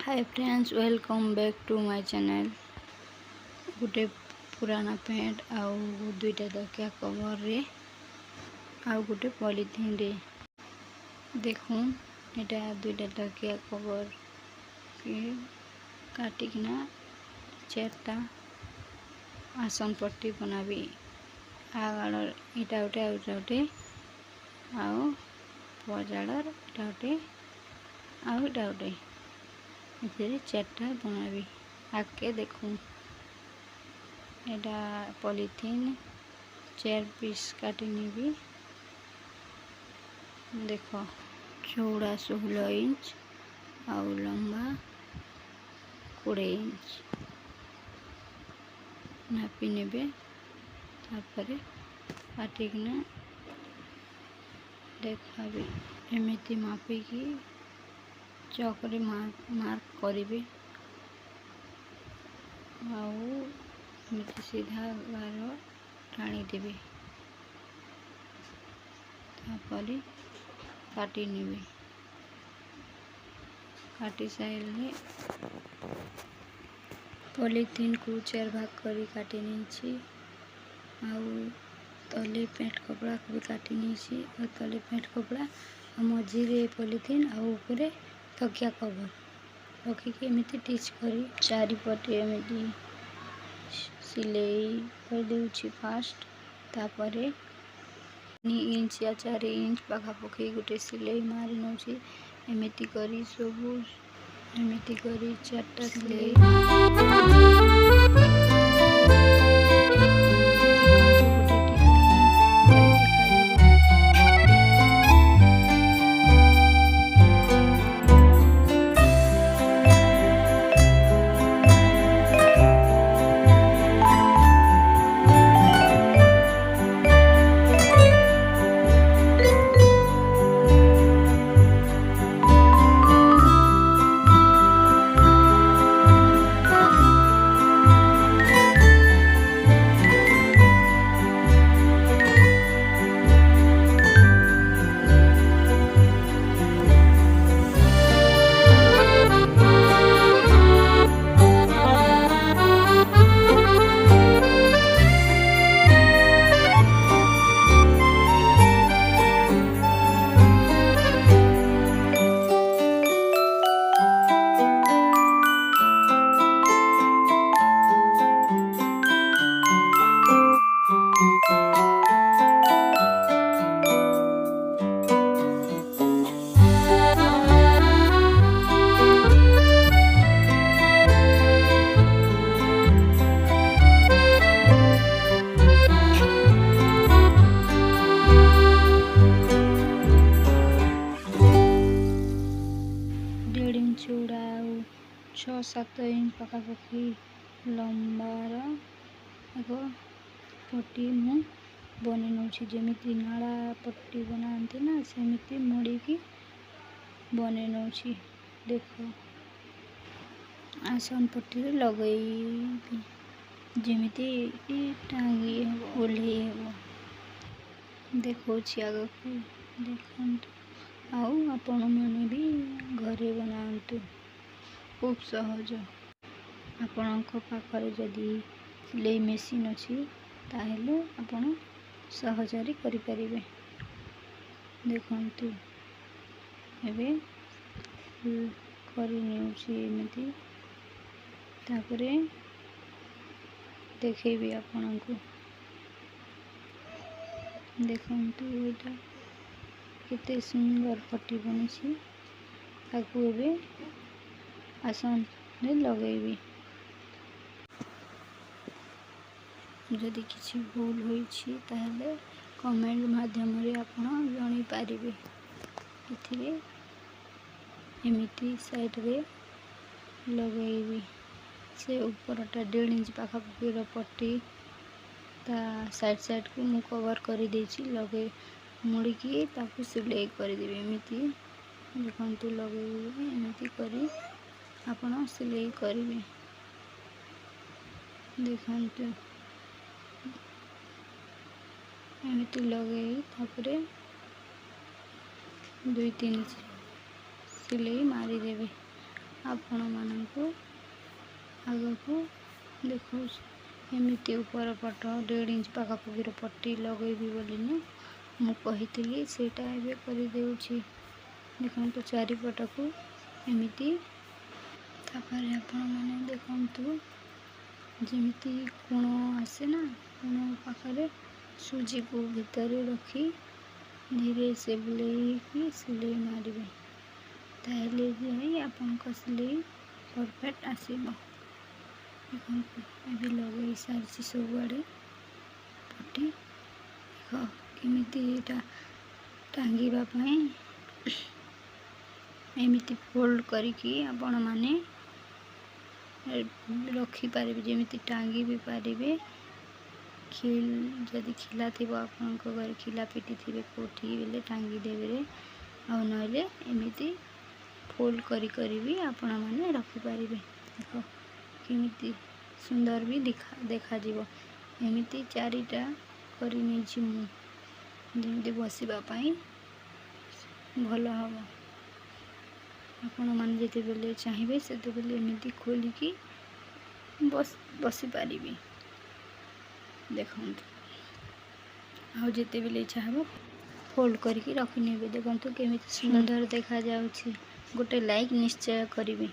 Hi friends, welcome back to my channel. गोटे पुराना pant आउ दुईटा तकिया कवर रे आउ गोटे पॉलिथीन रे देखूं एटा दुईटा तकिया कवर के काटिकिना चारटा आसन पट्टी बनाबी। आगड़ इटा गोटे आउ पजाड़र इटा गोटे आउ इटा गोटे इधर चारटा बनाबी। आगे देखूं एटा पॉलिथीन 4 पीस काटी निबी। देखो चौड़ा 16 इंच आउ लंबा 20 इंच नापी नेबे। तापरे काटिकिना देखाबी एमिति मापिकी चौकरे मार्क करिवे आउ एमिति सीधा गार टाणी देबे। तापरे काटी नेबे। काटी साइले पॉलिथीन को 4 भाग करी काटी नीची आउ तले पेंट कपड़ा को भी काटी नीची और तले पेंट कपड़ा मझीरे पॉलिथीन आउ ऊपरे तकिया कवर रखिकी एमिति टिच करी चारिपटे एमिति सिलाई कर देउछि। फास्ट तापरे 3 इंच या 4 इंच पाखापाखि गोटे सिलाई मारी नउछि। एमिति करी सबु एमिति करी 4टा सिलाई चौड़ा 6-7 इंच पाखापाखि लंबार एक पट्टी मु बने नउछि। जेमिति नाड़ा पट्टी बनाते ना सेमिति मोड़ी की बने नउछि। देखो आसन पट्टी रे लगई जेमिति टांगी ओल्हे देखो आग को देखंतु आउ आपण माने भी घरे बनांतु खूब सहज। आपणक पाखरे जदि सिलाई मेसीन अछि ताहेले आपण सहजरे करि परिबे। देखंतु एबे करि नेउछि एमिति तापरे देखेबी आपणको। देखंतु एटा केते सुंदर पट्टी बनिछि। ताकू एबे आसन रे लगेबी। जदि किछि भूल होइछि ताहेले कमेंट माध्यम रे आपण जणी पारिबे। इथिरे एमिति साइड रे लगेबी। से ऊपरटा 1.5 इंच पाखापाखि रो पट्टी ता साइड को मु कवर करि देछि। लगे मुड़ी की ताकू सिलाई कर देबे। एमिति देखंतु लगेबे एमिति करी आपण सिलाई करिवे। देखंतु एमिति लगेई तापरे 2-3 सिलाई मारी देबे। आ ଆପଣମାନଙ୍କୁ ଆଗକୁ ଦେଖାଉଛି। ଏମିତି ଉପର ପଟ 1.5 ଇଞ୍ଚ ପାଖାପାଖିର ପଟି ଲଗାଇବି ବୋଲି ମୁଁ କହିଥିଲି, ସେଇଟା ଏବେ କରିଦେଉଛି। ଦେଖନ୍ତୁ ଚାରିପଟକୁ ଏମିତି। ତାପରେ ଆପଣମାନେ ଦେଖନ୍ତୁ ଯେମିତି କୋଣ ଆସେ ନା, କୋଣ ପାଖରେ ସୁଜିକୁ ଭିତରେ ରଖି ଧୀରେ ସେ ବୁଲେଇକି ସିଲେଇ ମାରିବେ, ତାହେଲେ ଯାଇ ଆପଣଙ୍କ ସିଲେଇ ପରଫେକ୍ଟ ଆସିବ। ଦେଖନ୍ତୁ ଏବେ ଲଗାଇ ସାରିଛି ସବୁଆଡ଼େ ପଟି। ଦେଖ କେମିତି ଏଇଟା ଟାଙ୍ଗିବା ପାଇଁ ଏମିତି ଫୋଲ୍ଡ କରିକି ଆପଣମାନେ ରଖିପାରିବେ, ଯେମିତି ଟାଙ୍ଗି ବି ପାରିବେ। ଯଦି ଖିଲା ଥିବ ଆପଣଙ୍କ ଘରେ, ଖିଲା ପିଟିଥିବେ କେଉଁଠି ବେଲେ ଟାଙ୍ଗି ଦେବେ, ଆଉ ନହେଲେ ଏମିତି ଫୋଲ୍ଡ କରି ବି ଆପଣମାନେ ରଖିପାରିବେ। ଦେଖ କେମିତି ସୁନ୍ଦର ବି ଦେଖାଯିବ। ଏମିତି 4ଟା କରି ନେଇଛି ମୁଁ, ଯେମିତି ବସିବା ପାଇଁ ଭଲ ହେବ। ଆପଣମାନେ ଯେତେବେଳେ ଚାହିଁବେ ସେତେବେଳେ ଏମିତି ଖୋଲିକି ବସିପାରିବେ। ଦେଖନ୍ତୁ ଆଉ ଯେତେବେଳେ ଇଚ୍ଛା ହେବ ଫୋଲ୍ଡ କରିକି ରଖିନେବେ। ଦେଖନ୍ତୁ କେମିତି ସୁନ୍ଦର ଦେଖାଯାଉଛି। ଗୋଟେ ଲାଇକ୍ ନିଶ୍ଚୟ କରିବେ।